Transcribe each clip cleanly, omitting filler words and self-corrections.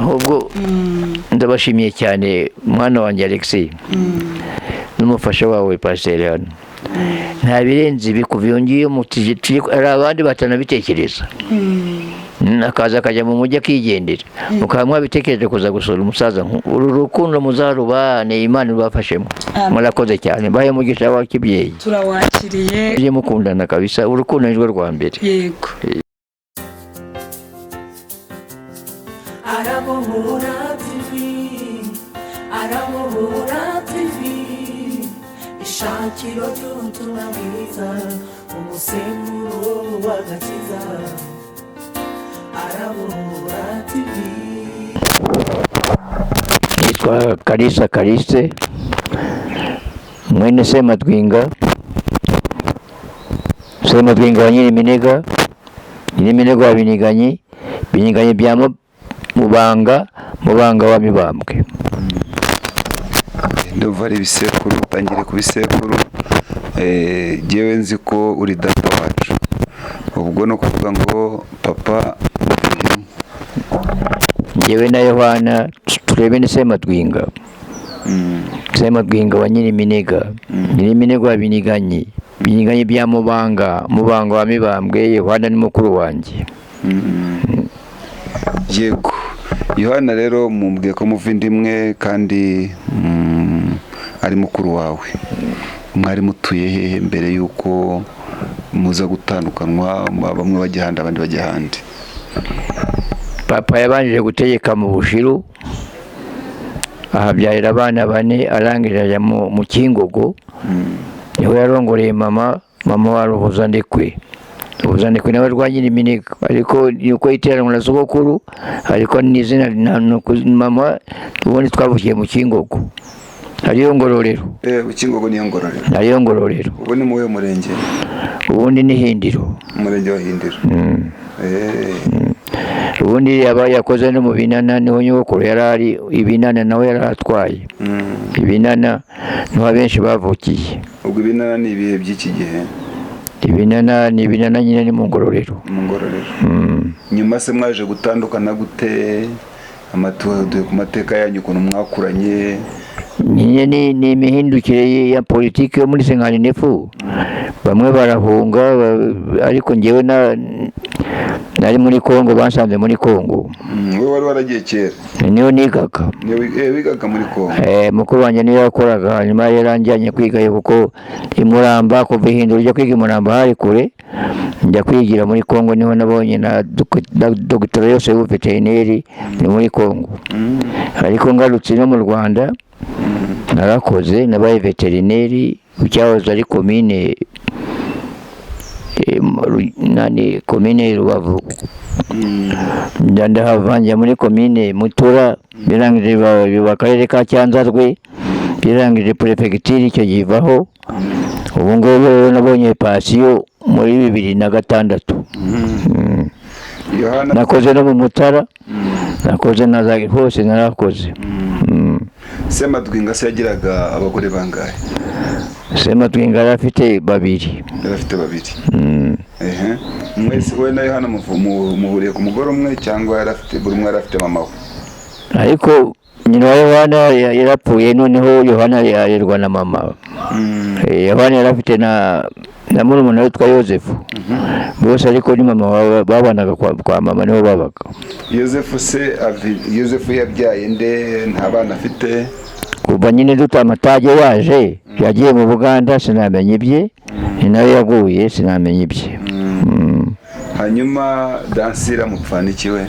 ahubwo ndabashimiye cyane mwana wanjye Alexis n'umufasha wawe Pastor hano nta birenze bikuva yongiye ari abandi batanabitekereza akaza akajya mu mujyi akigendera mukaba mwabitekereje kuza gusura umusaza uru rukundo muzarubane Imana ibafashemo murakoze cyane baye mugisha wa kibyeyi turawakiriye mukundana kabisa urukundo nirwo rwa mbere yego Aramuhura TV ishakiro ry'ubutumwa bwiza umusemburo w'agakiza Aramuhura TV yitwa Kalisa Kaliste mwene Sematwinga wa Nyiriminega wa Biniganyi bya Mubanga wa Mibambwe ndumva ari ibisekuru utangire ku bisekuru jewe nzi ko uri data wacu ubwo no kuvuga ngo papa jewe na Yohana turebe ni Sematwinga wa Nyiriminega wa Biniganyi bya Mubanga wa Mibambwe Yohana ni mukuru wanjye yego Yohana rero mumbwiye ko muvindimwe kandi ari mukuru wawe mwari mutuye hehe mbere yuko muza gutandukanwa bamwe bajya handi abandi bajya handi papa yabanjije gutegeka mu Bushiru ahabyarira abana bane arangije ajya mu Kingogo niho yarongoreye mama wa Ruhuzandekwe nawe rwa Nyiriminega ariko yuko iteranwa na sogokuru ariko n'izina mama ubundi twavukiye mu Kingogo hariyo Ngororero Kingogo niyo Ngororero hariyo Ngororero ubu ni muwe murenge ubundi ni Hindiro umurenge wa Hindiro ubundi yaba yakoze no mu Binana niho nyogokuru yarari Ibinana nawe yaratwaye Ibinana niho benshi bavukiye ubwo Ibinana ni ibihe by'iki gihe Ibinana nyine ni mu Ngororero nyuma se mwaje gutandukana gute ku mateka yanyu ukuntu mwakuranye ni imihindukire ya politiki yo muri Senganinefu bamwe barahunga ariko njyewe nari muri Kongo bansanze muri Kongo wowe wari waragiye kera niyo nigaga wigaga muri Kongo mukuru wanjye niyo yakoraga hanyuma yaranjyanye kwigayo kuko imuramba kuva Hindura ujya kwiga imuramba hari kure njya kwigira muri Kongo niho nabonye na dogiteri yose w'uveterineri ni muri Kongo ariko ngarutse no mu Rwanda narakoze nabaye veterineri cyahoze ari komine Rubavu ndahavangira muri komine Mutura birangije biba akarere ka Cyanzarwe birangije prefecture icyo givaho ubu ngubu nabonye pasiyo muri 2006 nakoze no mu Mutara nakoze na za hose narakoze Sematwinga se yagiraga abagore bangahe Sematwinga yarafite babiri mwese we na Yohana muhuriye ku mugore umwe cyangwa buri umwe yarafite mama we ariko nyina wa Yohana yarapfuye noneho Yohana yarerwa na mama Yohana yarafite na murumuna witwa Yosefu bose ariko ni mama babanaga kwa mama niho babaga Yosefu yabyaye nde nta bana afite kuva nyine dutamatage yaje yagiye mu Buganda sinamenye ibye ni nawe yaguye sinamenye ibye hanyuma Dansira mupfana iki we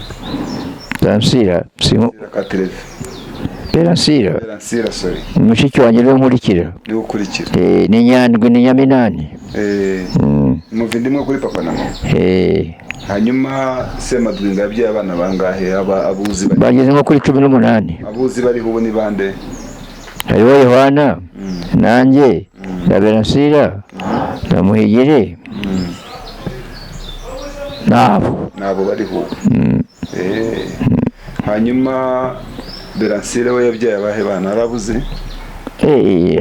Dansira Beransira sorry mushiki wanjye rero nkurikira niwe ukurikira ni Nyandwi ni Nyaminani muvindimwe kuri papa na mama hanyuma Sematwinga yabyaye abana bangahe abuzi bageze nko kuri 18 abuzi bari ubu ni bande hariho Yohana nanjye na Beransira na Muhigire nabo bariho hanyuma Beransira we yabyaye abahe bana arabuze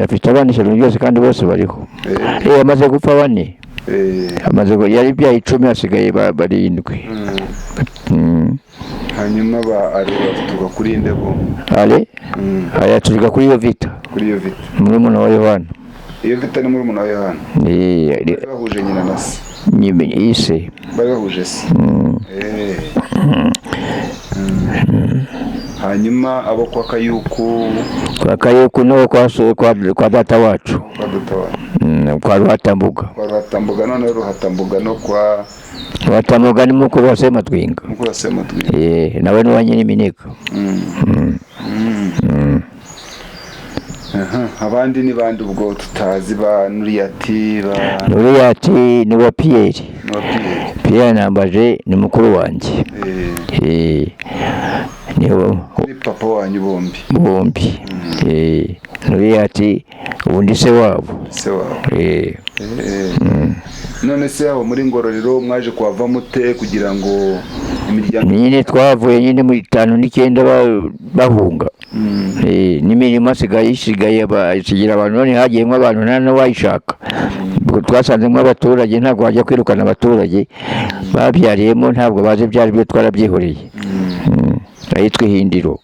afite abana ijana byose kandi bose bariho amaze gupfa bane yari byaye 10 hasigaye barindwi hanyuma baturuka kuri indebo aya turuka kuri iyo vita kuri iyo vita murumuna wa Yohana. iyo vita ni murumuna wa Yohana bahuje nyina na se ise bari bahuje se. hanyuma abo kwa Kayuku no kwa data wacu kwa Ruhatambuga none Ruhatambuga no kwa Ruhatambuga ni mukuru wa Sematwinga nawe ni wa Nyiriminega. abandi ni bandi ubwo tutazi ba Nuriyati ni wa Pierre nambaje ni mukuru wanjye. ni papa wanyu bombi. Nuriyati ubundi se wabo. none se aho muri Ngororero mwaje kuhava mute kugira ngo imiryango nyine twavuye nyine muri 59 bahunga. n'imirimo isigaye basigira abantu none hagiyemo abantu nta wayishaka. twasanzemo abaturage ntabwo wajya kwirukana abaturage babyariyemo ntabwo bazi byari byo twarabyihoreye. ahitwa Hindiro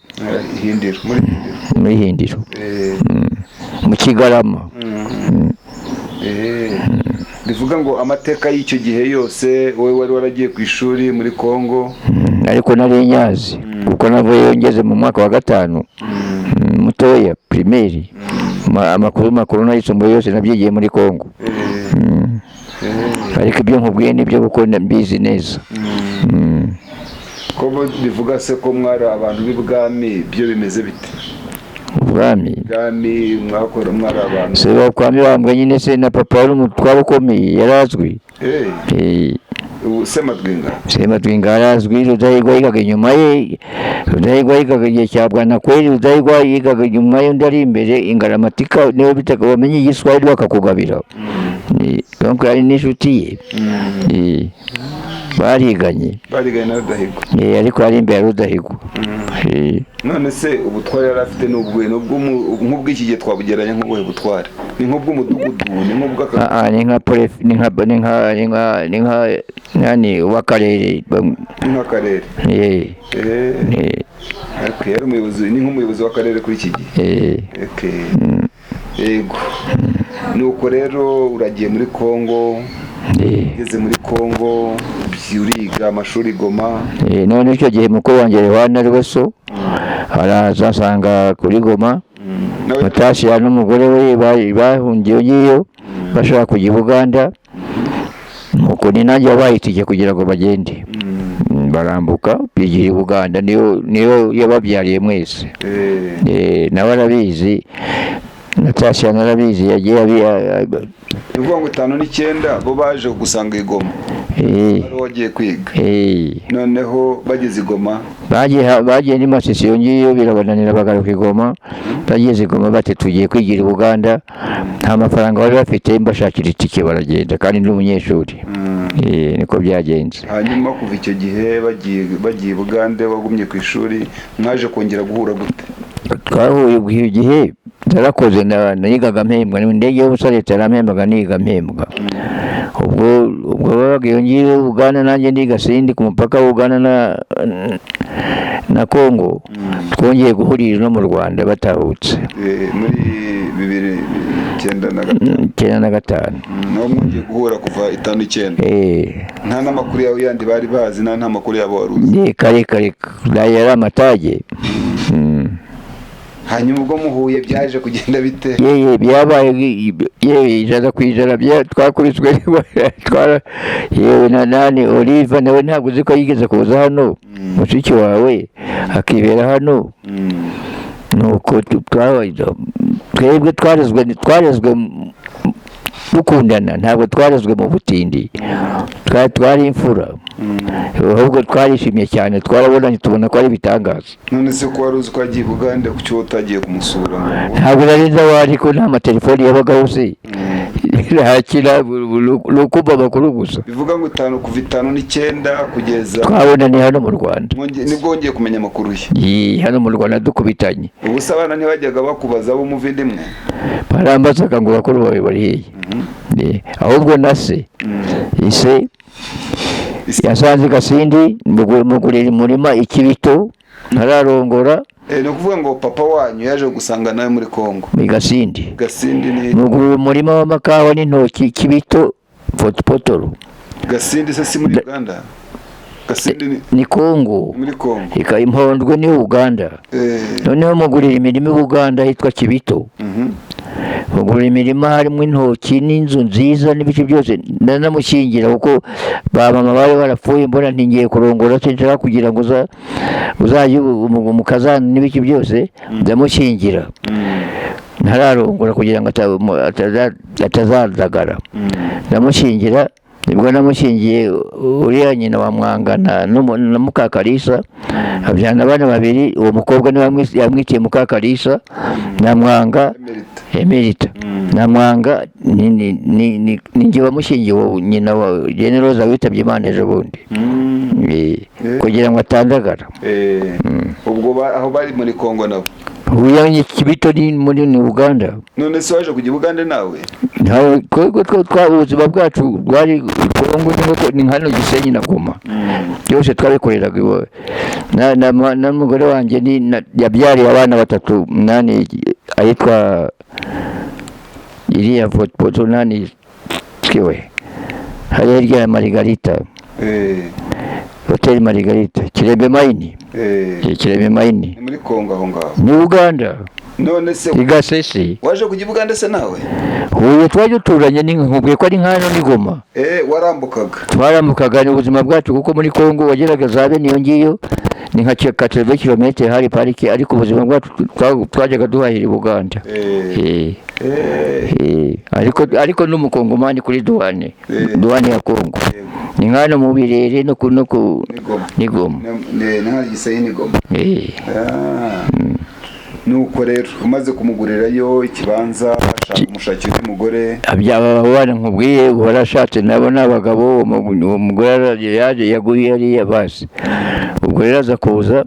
muri Hindiro mu Kigarama. bivuga ngo amateka y'icyo gihe yose wowe wari waragiye ku ishuri muri Kongo ariko nari nyazi kuko navuye ngeze mu mwaka wa 5 mutoya primaire. amakuru n'ayisumbuye yose nabyigiye muri Kongo. ariko ibyo nkubwiye nibyo kuko mbizi neza. ko bivuga se ko mwari abantu b'ibwami byo bimeze bite? ubwami mwari abantu se bakwami bambwe nyine se na papa wari umutwaro ukomeye yarazwi. Sematwinga yarazwi. Rudahigwa yigaga inyuma ye. Rudahigwa yigaga igihe cya Bwana Kweli. Rudahigwa yigaga inyuma ye undi ari imbere Ingaramatika niwe bitaga bamenye igiswahili bakakugabira. donc ari n'inshuti ye. bariganye na Rudahigwa. ariko ari imbere ya Rudahigwa. none se ubutware yari afite nk'ubw'iki gihe twabugeranya nk'ubuhe butware? ni nk'ubw'umudugudu ni nk'ubw'akagari? ni nka prefe ni nka nani w'akarere. nk'akarere. yari umuyobozi ni nk'umuyobozi w'akarere kuri iki gihe. yego. nuko rero uragiye muri Kongo. ugeze muri Kongo uriga amashuri Goma. none icyo gihe mukuru wanjye Yohana ariwe so araza asanga kuri Goma. Matashya n'umugore we bahungiye ngiyo bashaka kujya i Buganda. nuko ni nanjye wabaye itike kugira ngo bagende. barambuka bigira i Buganda niyo yababyariye mwese. nawe arabizi. Natashya narabizi yagiye uvuga ngo 59 bo baje gusanga i Goma. wagiye kwiga. noneho bageze i Goma bagiye ni Masisi yongiyo birabananira bagaruka i Goma. bageze i Goma bati tugiye kwigira i Buganda. nta mafaranga bari bafite mbashakira itike baragenda kandi ndi umunyeshuri. niko byagenze. hanyuma kuva icyo gihe bagiye i Buganda bagumye ku ishuri mwaje kongera guhura gute? twahuye igihe narakoze nigaga mpembwa n'indege y'ubusore tarampembaga niga mpembwa. ubwo babagiye ngiye Uganda nanjye ndiga sindi ku mupaka wa Uganda na Kongo. twongeye guhurira no mu Rwanda batahutse muri 1995. naho mwongeye guhura kuva 59. nta n'amakuru yawe yandi bari bazi nta makuru yabo waruzi? kare yari amatage. hanyuma ubwo muhuye byaje kugenda bite? byabaye ijana ku ijana twakuriswe yewe na nani Oliva nawe ntabwo uzi ko yigeze kuza hano. mushiki wawe akibera hano. nuko twebwe twarezwe dukundana ntabwo twarezwe mu butindi. twari imfura. ahubwo twarishimye cyane twarabonanye tubona ko ari ibitangaza. none se ko wari uzi ko agiye Buganda ku cyo utagiye kumusura? ntabwo nari nzi ko nta matelefoni yabagaho se. ntakira nukumva amakuru gusa. bivuga ngo kuva 59 kugeza twabonanye hano mu Rwanda. nibwo wongeye kumenya amakuru ye? hano mu Rwanda dukubitanye. ubu se abana ntibajyaga bakubaza abo muvindimwe? barambazaga ngo bakuru bawe bari hehe. ahubwo na se ise yasanze Gasindi mugurira umurima Ikibito ntararongora. Ni ukuvuga ngo papa wanyu yaje gusanga nawe muri Kongo. Muri Gasindi ni mugurira umurima w'amakawa n'intoki Ikibito Potoro. Gasindi se si muri Uganda? Gasindi ni Kongo. Muri Kongo. Impondwe ni Uganda. Noneho mugurira imirima Uganda yitwa Kibito. Mugurira imirima harimo intoki n'inzu nziza n'ibice byose. Ndanamushyingira kuko mama bari barapfuye, mbona ntingiye kurongora sinshaka kugira ngo uzajye umukazana n'ibice byose. Ndamushyingira ntararongora kugira ngo atazadagara. Ndamushyingira, nibwo namushyingiye uriya nyina wa Mwangana na Mukakalisa, abyana abana babiri. Uwo mukobwa niwe yamwitiye Mukakalisa na Mwanga Emerita. na Mwanga ni njye wamushyingiye nyina wa Generoza witabye Imana ejo bundi, kugira ngo atandagara. Ubwo aho bari muri Kongo nabo uyanyi Kibito ni muri Uganda. None se waje kujya Uganda nawe? Ubuzima bwacu bwari Kongo, ni hano Gisenyi na Goma. Byose twabikoreraga iwe. N'umugore wanjye yabyariye abana batatu, nani ayitwa iriya foto nani kiwe hariya hirya Margarita, Hotel Margarita, Kirembe Maini. Kirembe Maini ni muri Kongo aho ngaho. Ni Uganda. None se Igasesi waje kujya Uganda se nawe? Uyu twaje turanye, nkubwiye ko ari nkano ni Goma. Warambukaga? Twarambukaga. Ni ubuzima bwacu kuko muri Kongo wageraga za bene iyo ngiyo ni nka 80 kilometers hari parike, ariko ubuzima bwacu twajyaga duhahira Uganda. Ariko n'umukongomani kuri duwane ya Kongo ni nkano mu birere no ni Goma. Nta Gisenyi Goma. Nuko rero umaze kumugurirayo ikibanza, ashaka umushakira umugore. Abana nkubwiye barashatse nabo n'abagabo. Uwo mugore yaje yaguye yari yabase. Ubwo rero aza kuza,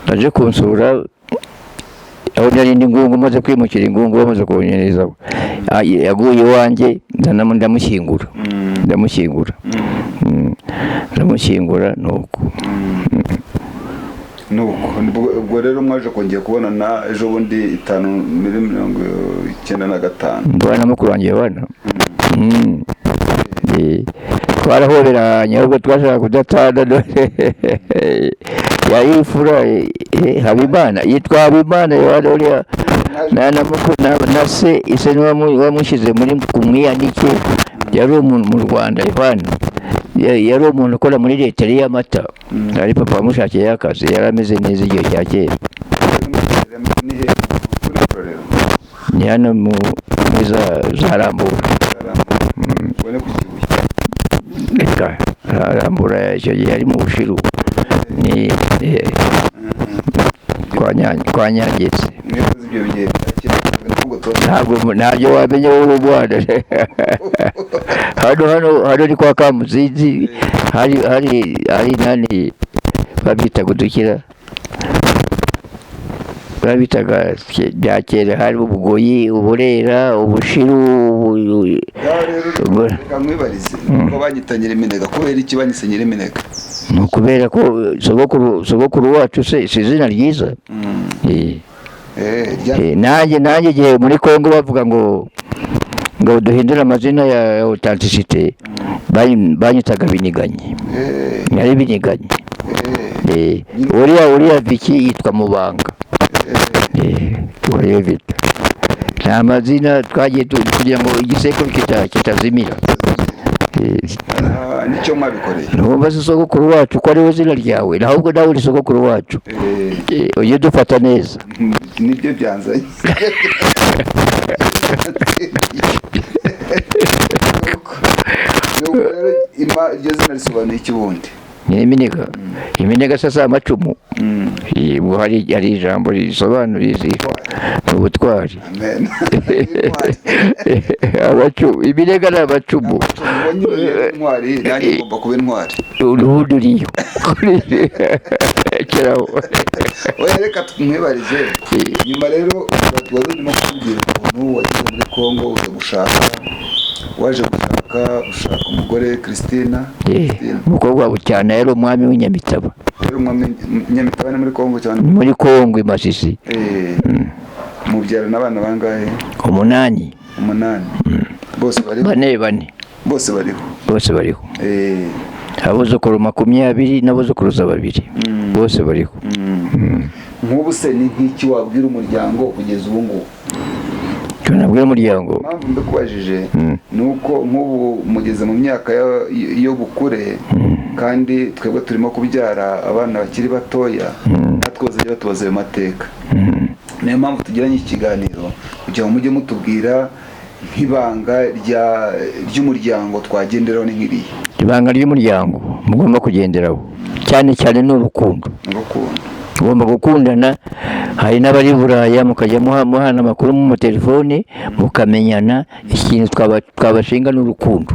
aje kunsura aho nari ndi Ngungu, maze kwimukira Ngungu bamaze kunyereza. Yaguye iwanjye ndamushyingura. Nuko ubwo rero mwaje kongera kubonana ejo bundi 5/95. Mbona mukuru wanjye abana. Twarahoberanye ahubwo twashaka kudatana. Yarifura Habimana, yitwa Habimana uriya na se ise wamushyize muri kumwiyanike. Yari umuntu mu Rwanda Ivana, yari umuntu ukora muri leta y'amata. Ari papa wamushakiye akazi, yari ameze neza igihe cya kera. Ni hano muri za Rambura. Rambura icyo gihe ari mu Bushiru, ni kwa Nyangezi. Ntabyo wamenye wowe Rwanda. Hano ni kwa Kamuzinzi, hari nani babita gudukira, babitaga bya kera. Hari Ubugoyi, Uburera, Ubushiru. Kamwibarize ko banyitanyira Iminega, kubera iki banyise Nyiriminega? Ni ukubera ko sogokuru wacu se si izina ryiza. Nanjye igihe muri Kongo bavuga ngo duhindure amazina ya authenticité, banyitaga Biniganye. Yari Biniganye. Uriya Viki yitwa Mubanga. Uriya Viki. Nta mazina twagiye kugira ngo igisekuru kitazimira. Nicyo mwabikoreye. Numva se sogokuru wacu ko ari we zina ryawe, ahubwo nawe uri sogokuru wacu. Ujye dufata neza. Nibyo byanzanye. Iryo zina risobanuye iki bundi? Iminega. Iminega sasa amacumu. Ubwo hari ijambo risobanura ubutwari. Iminega ni amacumu. Intwari, nanjye ngomba kuba intwari. Uruhudu uriyo. Oya reka tumwibarize. Nyuma rero wari urimo kubwira ukuntu wagize muri Kongo uza gushaka waje ushaka umugore Christina. umukobwa wa Bucyana yari umwami w'Inyamitaba. Rero umwami Nyamitaba muri Kongo cyane. Muri Kongo i Masisi. Mubyara n'abana bangahe? 8. Bose bariho? 4. Bose bariho. Abuzukuru 20 n'abuzukuruza 2. Bose bariho. Nk'ubu se ni nk'iki wabwira umuryango kugeza ubu ngubu? Nabwira umuryango. Mpamvu ndakubajije nuko nk'ubu mugeze mu myaka yo bukure kandi twebwe turimo kubyara abana bakiri batoya, natwoze batubaza ayo mateka. Niyo mpamvu tugiranye ikiganiro kugira ngo mujye mutubwira nk'ibanga ry'umuryango twagenderaho ni nk'iriya. Ibanga ry'umuryango mugomba kugenderaho cyane cyane n'urukundo. Ugomba gukundana. Hari n'abari Buraya mukajya muhana amakuru mu telefone mukamenyana. Ikintu twabashinga n'urukundo,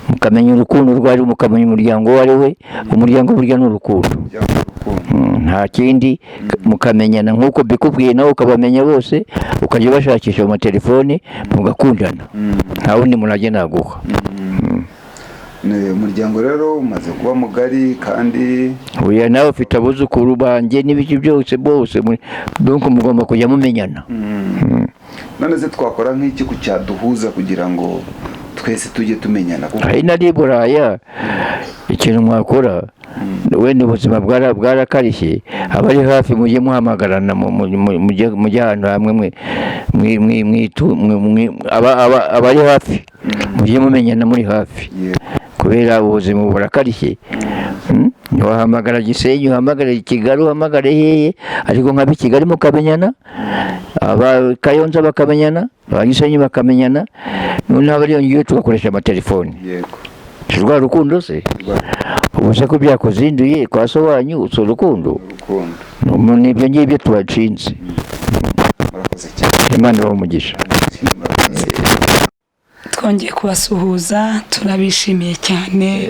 mukamenya urukundo rwari, mukamenya umuryango wari we. Umuryango burya n'urukundo, nta kindi. Mukamenyana nk'uko bikubwiye nawe ukabamenya bose, ukajya ubashakisha mu telefone mugakundana. Nta wundi munajye naguha. Umuryango rero umaze kuba mugari kandi uya nawe ufite abuzukuru banjye n'ibiki byose bose, donc mugomba kujya mumenyana. None se twakora nk'iki ku cyaduhuza kugira ngo twese tujye tumenyana? Hari nari Buraya ikintu mwakora, wenda ubuzima bwarakarishye, abari hafi mujye muhamagarana, mujye ahantu hamwe abari hafi mujye mumenyana muri hafi. Kubera ubuzima burakarishye. Ntiwahamagara Gisenyi, uhamagare Kigali, uhamagare hehe, ariko nk'ab'i Kigali mukamenyana, aba Kayonza bakamenyana, aba Gisenyi bakamenyana, noneho abari yongeyeho tugakoresha amatelefoni. Rwa rukundo se ubu se ko byakuzinduye kwa so wanyu uso rukundo. Nibyo ngibyo tubashinze. Imana ibahe. Twongeye kubasuhuza, turabishimiye cyane.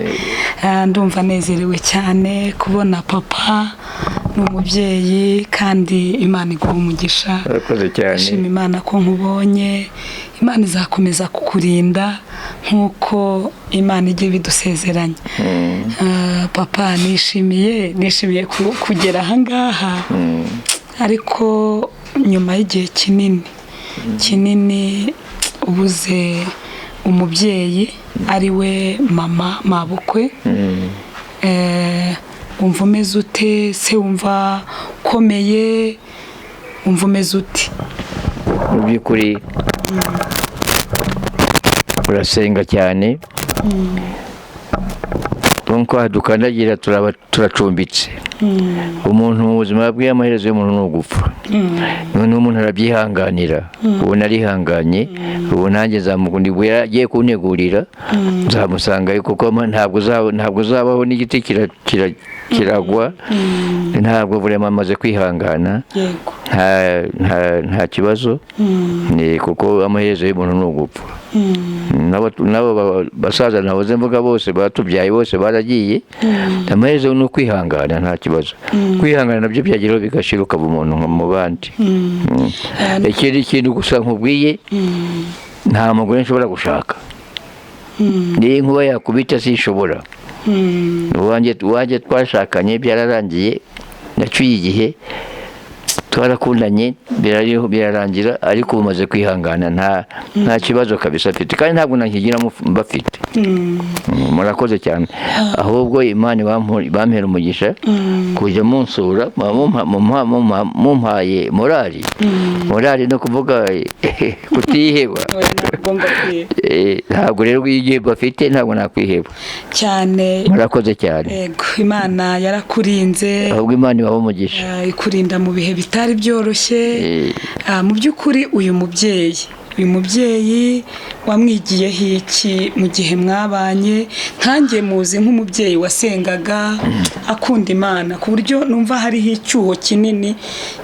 Ndumva nezerewe cyane kubona papa n'umubyeyi, kandi Imana iguha umugisha. Ndashima Imana ko nkubonye. Imana izakomeza kukurinda nk'uko Imana igiye bidusezeranya. Papa nishimiye kugera aha ngaha, ariko nyuma y'igihe kinini ubuze umubyeyi ari we mama mabukwe. Wumva umeze ute se? Wumva ukomeye? Wumva umeze ute? Mu by'ukuri urasenga cyane, nk'uko dukandagira turacumbitse. Umuntu mu buzima bwe amaherezo y'umuntu ni ugupfa. Noneho umuntu arabyihanganira. Ubu narihanganye, ubu nanjye nzamukunda. Ubwo yagiye kuntegurira nzamusangayo, kuko ntabwo uzabaho n'igiti kiragwa. Ntabwo burema amaze kwihangana, nta kibazo, kuko amaherezo y'umuntu ni ugupfa. Nabo basaza nahoze mvuga bose batubyaye bose baragiye. Amaherezo ni ukwihangana, nta kibazo. Kwihangana nabyo byageraho bigashira, ukaba umuntu mu bandi. Ikindi kintu gusa nkubwiye, nta mugore nshobora gushaka. Niyo inkuba yakubita sinshobora. Uwanjye twashakanye byararangiye, nacyuye igihe, twarakundanye birarangira, ariko umaze kwihangana nta kibazo kabisa afite, kandi ntabwo nakigira mbafite. Murakoze cyane. Ahubwo Imana bampera umugisha kujya munsura, mumpaye morali. Morali no kuvuga kutiheba. Ntabwo rero igihe bafite ntabwo nakwiheba cyane. Murakoze cyane. Yego, Imana yarakurinze. Ahubwo Imana ibahe umugisha, ikurinda mu bihe bitari byoroshye. Mu by'ukuri uyu mubyeyi wamwigiyeho iki mu gihe mwabanye? Nkanjye muzi nk'umubyeyi wasengaga akunda Imana, ku buryo numva hariho icyuho kinini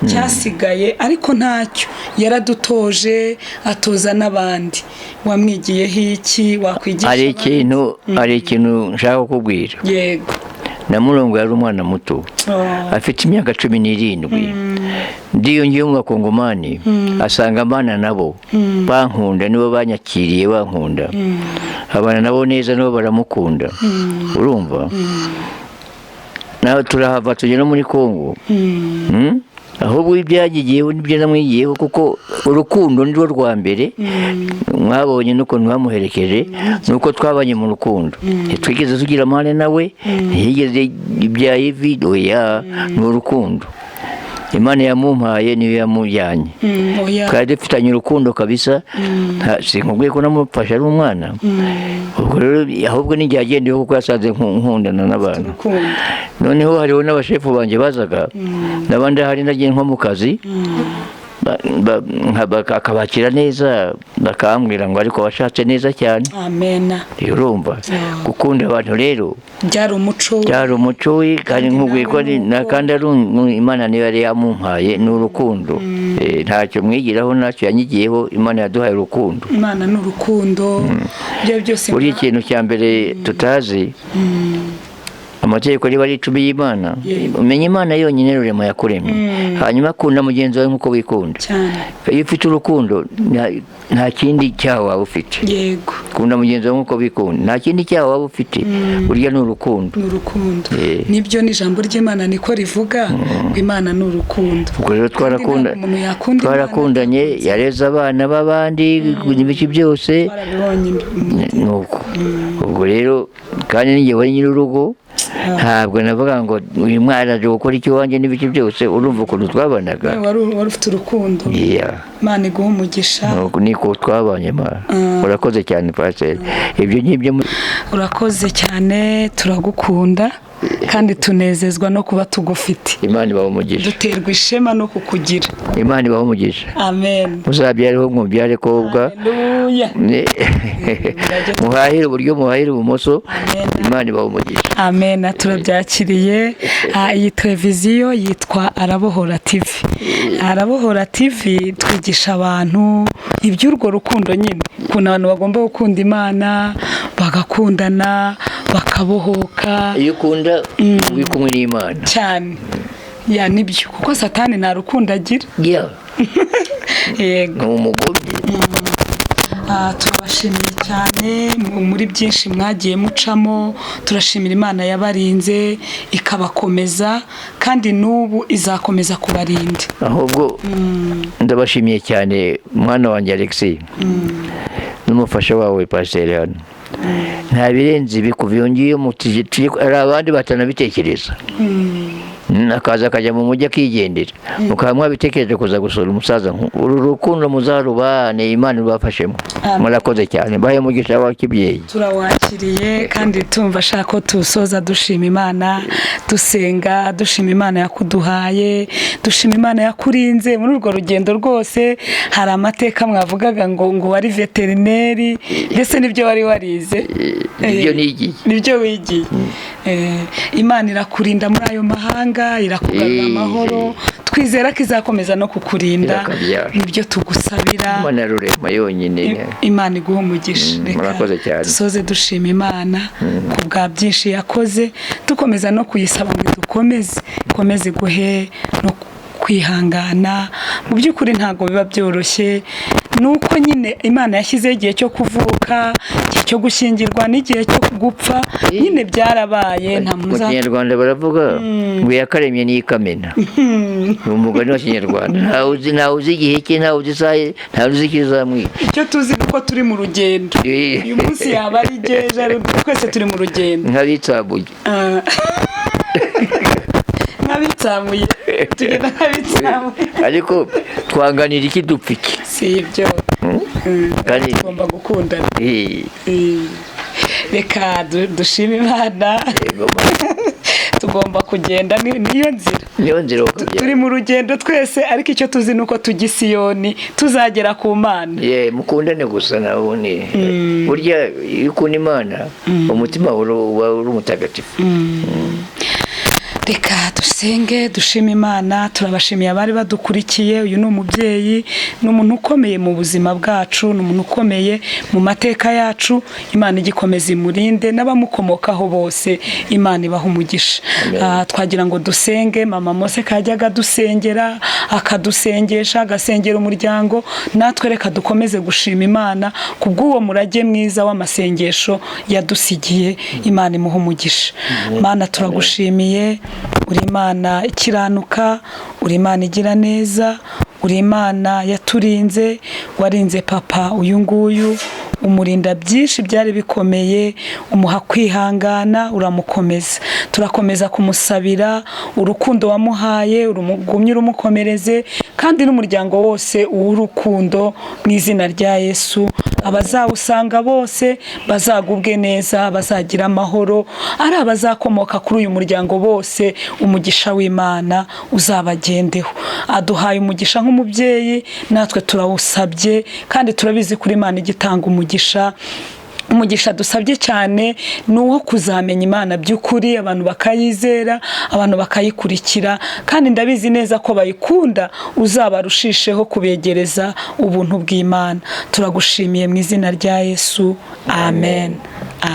cyasigaye, ariko ntacyo. Yaradutoje, atoza n'abandi. Wamwigiyeho iki? Wakwigisha? Hari ikintu nshaka kukubwira. Yego. na Murongo yari umwana muto afite imyaka 17 ndiyongiye mu bakongomani asanga abana nabo bankunda nibo banyakiriye bankunda abana nabo neza nibo baramukunda urumva nawe turahava tugera muri Kongo ahubwo ibyagiyeho nibyo namwigiyeho kuko urukundo nirwo rwa mbere mwabonye nuko nwamuherekeje nuko twabanye mu rukundo twigeze tugira amane nawe ntiyigeze ibya video ya n'urukundo Imana yamumpaye niyo yamujyanye kandi dufitanye urukundo kabisa sinkubwiye ko namufasha ari umwana ubwo rero ahubwo n'igihe agendeyeho kuko yasanze nkundana n'abantu noneho hariho n'abashefu banje bazaga n'abandi hari nagiye nko mu kazi akabakira neza bakambwira ngo ariko washatse neza cyane amen urumva gukunda abantu rero byari umuco we kandi nkubwiye ko kandi ari Imana niyo yari yamumpaye n'urukundo ntacyo mwigiraho ntacyo yanyigiyeho Imana yaduhaye urukundo Imana n'urukundo byo byose buri ikintu cya mbere tutazi amategeko niba ari icumi y'Imana umenya Imana yonyine rurema yakuremye hanyuma akunda mugenzi wawe nk'uko wikunda iyo ufite urukundo nta kindi cyaha waba ufite yego kunda mugenzi wawe nk'uko wikunda nta kindi cyaha waba ufite burya ni urukundo nibyo n'ijambo ry'Imana niko rivuga ngo Imana ni urukundo ubwo rero twarakundanye yareze abana b'abandi n'ibiki byose nuko ubwo rero kandi n'igihe wari nyir'urugo ntabwo navuga ngo uyu mwana aje gukora icyo wanjye n'ibiki byose urumva ukuntu twabanaga wari ufite urukundo Imana iguha umugisha niko twabanye urakoze cyane pastor ibyo nk'ibyo urakoze cyane turagukunda kandi tunezezwa no kuba tugufite Imana ibaho umugisha duterwa ishema no kukugira Imana ibaho umugisha amen muzabyareho mubyare kobwa muhahire uburyo muhahire ubumoso Imana ibaho umugisha amen turabyakiriye iyi televiziyo yitwa Arabohora TV Arabohora TV twigisha abantu iby'urwo rukundo nyine ukuntu abantu bagomba gukunda Imana bagakundana bakabohoka iyo ukunda uri kumwe n'Imana cyane nibyo kuko Satani nta rukundo agira yego umugomyi turabashimiye cyane muri byinshi mwagiye mucamo turashimira Imana yabarinze ikabakomeza kandi n'ubu izakomeza kubarinda ahubwo ndabashimiye cyane mwana wanjye Alexis n'umufasha wawe Pastor hano nta birenze bikuva yongiye ari abandi batanabitekereza akaza akajya mu mujyi akigendera mukaba mwabitekereje kuza gusura umusaza uru rukundo muzarubane Imana ibafashemo murakoze cyane bahe umugisha wa kibyeyi turawakiriye kandi tumva ashaka ko tusoza dushima Imana dusenga dushima Imana yakuduhaye dushima Imana yakurinze muri urwo rugendo rwose hari amateka mwavugaga ngo wari veterineri ndetse nibyo wari warize nibyo wigiye Imana irakurinda muri ayo mahanga irakugarura amahoro twizera ko izakomeza no kukurinda nibyo tugusabira Imana rurema yonyine Imana iguha umugisha murakoze cyane dusoze dushima Imana ku bwa byinshi yakoze dukomeza no kuyisaba ngo dukomeze guhe no kwihangana mu by'ukuri ntago biba byoroshye nuko nyine Imana yashyizeho igihe cyo kuvuka igihe cyo gushyingirwa n'igihe cyo gupfa nyine byarabaye nta mu Kinyarwanda baravuga ngo yakaremye n'ikamena umugani wa Kinyarwanda ntawe uzi igihe cye ntawe uzi isaha ntawe uzi ikizamwica icyo tuzi nuko turi mu rugendo uyu munsi yaba ari geja twese turi mu rugendo nk'abitsamuye nk'abitsamuye tugenda nk'abitsamuye ariko twanganira iki dupfa iki si ibyo kandi tugomba gukundana reka dushime Imana tugomba kugenda niyo nzira turi mu rugendo twese ariko icyo tuzi nuko tujya Siyoni tuzagera ku Mana mukundane gusa nabone burya iyo ukunda Imana umutima uba uri umutagatifu reka dusenge dushima Imana. Turabashimiye abari badukurikiye. Uyu ni umubyeyi, ni umuntu ukomeye mu buzima bwacu, ni umuntu ukomeye mu mateka yacu. Imana igikomeza imurinde n'abamukomokaho bose, Imana ibaha umugisha. Twagira ngo dusenge. Mama Mose kajyaga dusengera, akadusengesha, agasengera umuryango. Natwe reka dukomeze gushima Imana kubw'uwo murage mwiza w'amasengesho yadusigiye. Imana imuha umugisha. Mana turagushimiye, uri Imana ikiranuka, uri Imana igira neza, uri Imana yaturinze, warinze papa uyu nguyu, umurinda byinshi byari bikomeye, umuha kwihangana, uramukomeza. Turakomeza kumusabira urukundo wamuhaye, urumugumye urumukomereze, kandi n'umuryango wose uw'urukundo mu izina rya Yesu. Abazawusanga bose bazagubwe neza, bazagira amahoro. Ari abazakomoka kuri uyu muryango bose, umugisha w'Imana uzabagendeho. Aduhaye umugisha nk'umubyeyi, natwe turawusabye, kandi turabizi kuri Imana igitanga umugisha. Umugisha dusabye cyane ni uwo kuzamenya Imana by'ukuri, abantu bakayizera, abantu bakayikurikira, kandi ndabizi neza ko bayikunda. Uzabarushisheho kubegereza ubuntu bw'Imana. Turagushimiye mu izina rya Yesu, amen.